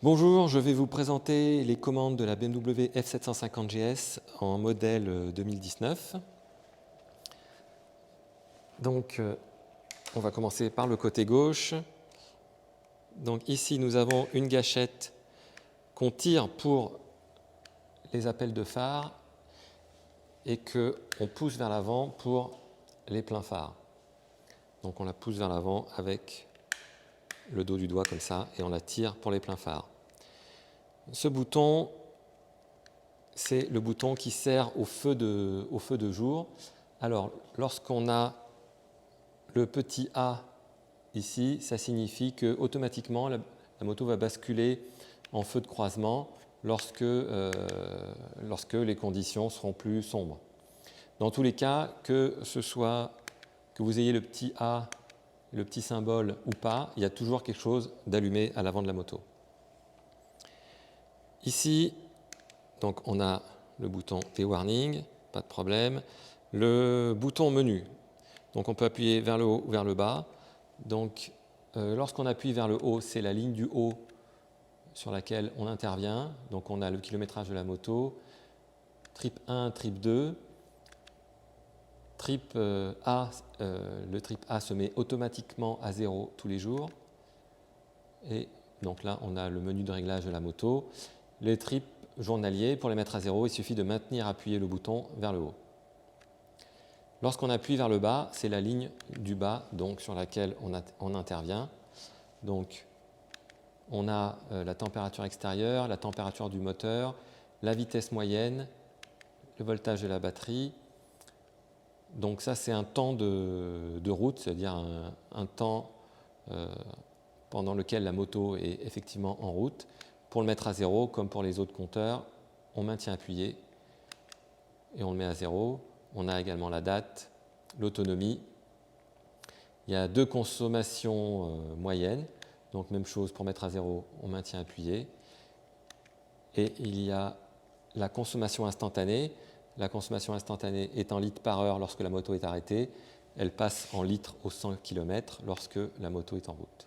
Bonjour, je vais vous présenter les commandes de la BMW F750 GS en modèle 2019. Donc, on va commencer par le côté gauche. Donc ici, nous avons une gâchette qu'on tire pour les appels de phare et qu'on pousse vers l'avant pour les pleins phares. Donc on la pousse vers l'avant avec le dos du doigt comme ça et on la tire pour les pleins phares. Ce bouton, c'est le bouton qui sert au feu de jour. Alors, lorsqu'on a le petit A ici, ça signifie que automatiquement la moto va basculer en feu de croisement lorsque les conditions seront plus sombres. Dans tous les cas, que vous ayez le petit A, le petit symbole ou pas, il y a toujours quelque chose d'allumé à l'avant de la moto. Ici, donc on a le bouton T-Warning, pas de problème. Le bouton menu, donc on peut appuyer vers le haut ou vers le bas. Donc lorsqu'on appuie vers le haut, c'est la ligne du haut sur laquelle on intervient. Donc on a le kilométrage de la moto, trip 1, trip 2. Trip A, le trip A se met automatiquement à 0 tous les jours. Et donc là, on a le menu de réglage de la moto. Les trips journaliers, pour les mettre à 0, il suffit de maintenir appuyé le bouton vers le haut. Lorsqu'on appuie vers le bas, c'est la ligne du bas donc, sur laquelle on intervient. Donc, on a la température extérieure, la température du moteur, la vitesse moyenne, le voltage de la batterie. Donc ça, c'est un temps de route, c'est-à-dire un temps pendant lequel la moto est effectivement en route. Pour le mettre à 0, comme pour les autres compteurs, on maintient appuyé et on le met à 0. On a également la date, l'autonomie. Il y a deux consommations moyennes. Donc même chose, pour mettre à 0, on maintient appuyé. Et il y a la consommation instantanée. La consommation instantanée est en litres par heure lorsque la moto est arrêtée. Elle passe en litres au 100 km lorsque la moto est en route.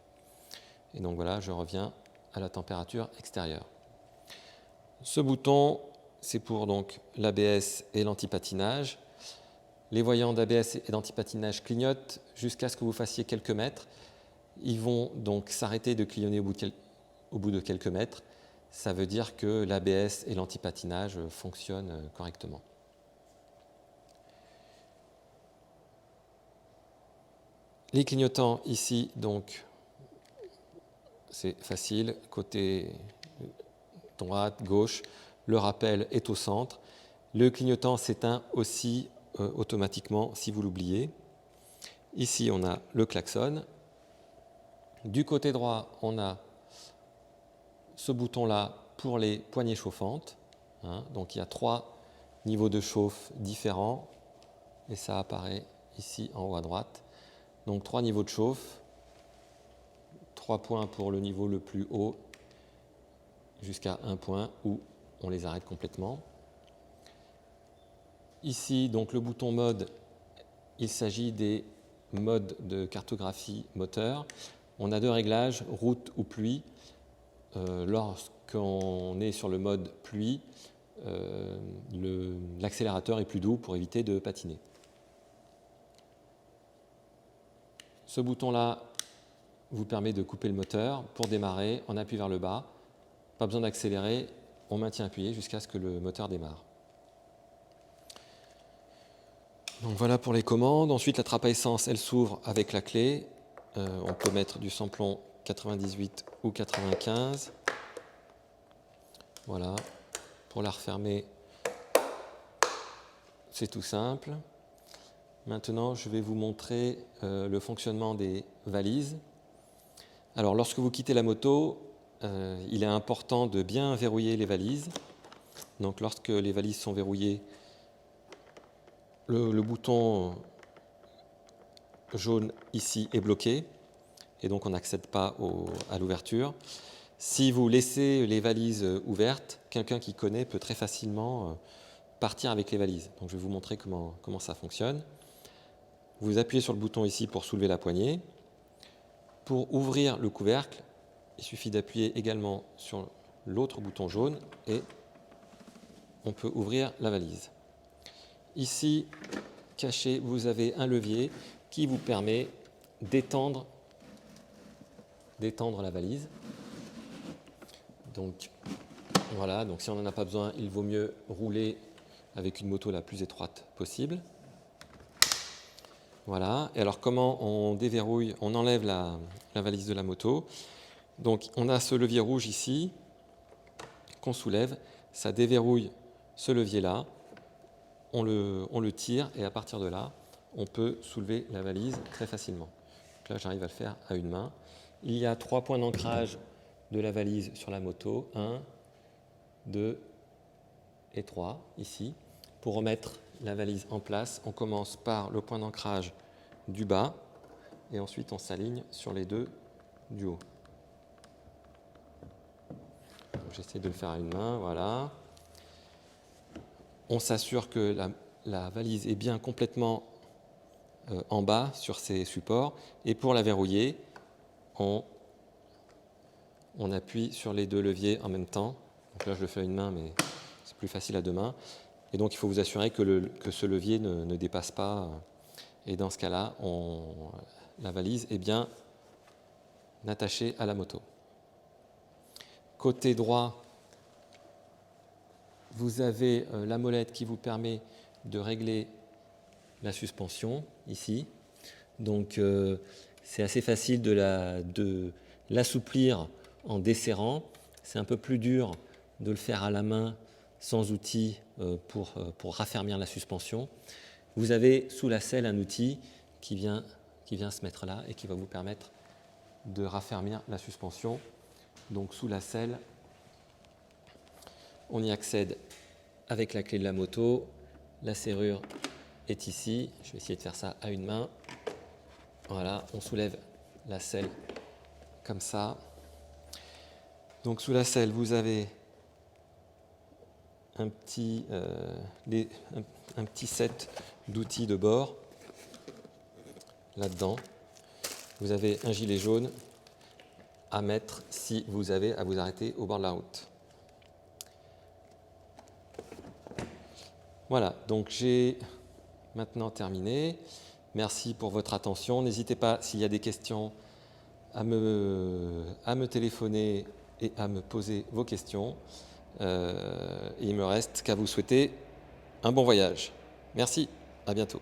Et donc voilà, je reviens à la température extérieure. Ce bouton, c'est pour donc l'ABS et l'antipatinage. Les voyants d'ABS et d'antipatinage clignotent jusqu'à ce que vous fassiez quelques mètres. Ils vont donc s'arrêter de clignoter au bout de quelques mètres. Ça veut dire que l'ABS et l'antipatinage fonctionnent correctement. Les clignotants ici, donc, c'est facile, côté droite, gauche, le rappel est au centre. Le clignotant s'éteint aussi automatiquement si vous l'oubliez. Ici, on a le klaxon. Du côté droit, on a ce bouton-là pour les poignées chauffantes. Donc il y a 3 niveaux de chauffe différents et ça apparaît ici en haut à droite. Donc 3 niveaux de chauffe, 3 points pour le niveau le plus haut jusqu'à 1 point où on les arrête complètement. Ici, donc le bouton mode, il s'agit des modes de cartographie moteur. On a 2 réglages, route ou pluie. Lorsqu'on est sur le mode pluie, l'accélérateur est plus doux pour éviter de patiner. Ce bouton-là vous permet de couper le moteur. Pour démarrer, on appuie vers le bas. Pas besoin d'accélérer, on maintient appuyé jusqu'à ce que le moteur démarre. Donc voilà pour les commandes. Ensuite, la trappe à essence, elle s'ouvre avec la clé. On peut mettre du samplon 98 ou 95. Voilà. Pour la refermer, c'est tout simple. Maintenant, je vais vous montrer le fonctionnement des valises. Alors, lorsque vous quittez la moto, il est important de bien verrouiller les valises. Donc, lorsque les valises sont verrouillées, le bouton jaune ici est bloqué et donc on n'accède pas à l'ouverture. Si vous laissez les valises ouvertes, quelqu'un qui connaît peut très facilement partir avec les valises. Donc, je vais vous montrer comment ça fonctionne. Vous appuyez sur le bouton ici pour soulever la poignée. Pour ouvrir le couvercle, il suffit d'appuyer également sur l'autre bouton jaune et on peut ouvrir la valise. Ici, caché, vous avez un levier qui vous permet d'étendre la valise. Donc voilà, donc si on n'en a pas besoin, il vaut mieux rouler avec une moto la plus étroite possible. Voilà, et alors comment on déverrouille, on enlève la valise de la moto. Donc on a ce levier rouge ici qu'on soulève, ça déverrouille ce levier-là, on le tire et à partir de là, on peut soulever la valise très facilement. Donc là, j'arrive à le faire à une main. Il y a 3 points d'ancrage de la valise sur la moto, 1, 2 et 3 ici. Pour remettre la valise en place, on commence par le point d'ancrage du bas et ensuite on s'aligne sur les 2 du haut. J'essaie de le faire à une main, voilà. On s'assure que la valise est bien complètement en bas sur ces supports. Et pour la verrouiller, on appuie sur les 2 leviers en même temps. Donc là, je le fais à une main, mais c'est plus facile à 2 mains. Et donc, il faut vous assurer que ce levier ne dépasse pas. Et dans ce cas-là, la valise est bien attachée à la moto. Côté droit, vous avez la molette qui vous permet de régler la suspension ici. Donc c'est assez facile de l'assouplir en desserrant. C'est un peu plus dur de le faire à la main sans outil pour raffermir la suspension. Vous avez sous la selle un outil qui vient se mettre là et qui va vous permettre de raffermir la suspension. Donc sous la selle, on y accède avec la clé de la moto. La serrure est ici. Je vais essayer de faire ça à une main. Voilà, on soulève la selle comme ça. Donc sous la selle, vous avez un petit set d'outils de bord là-dedans. Vous avez un gilet jaune à mettre si vous avez à vous arrêter au bord de la route. Voilà, donc j'ai maintenant terminé. Merci pour votre attention. N'hésitez pas, s'il y a des questions, à me téléphoner et à me poser vos questions. Il ne me reste qu'à vous souhaiter un bon voyage. Merci, à bientôt.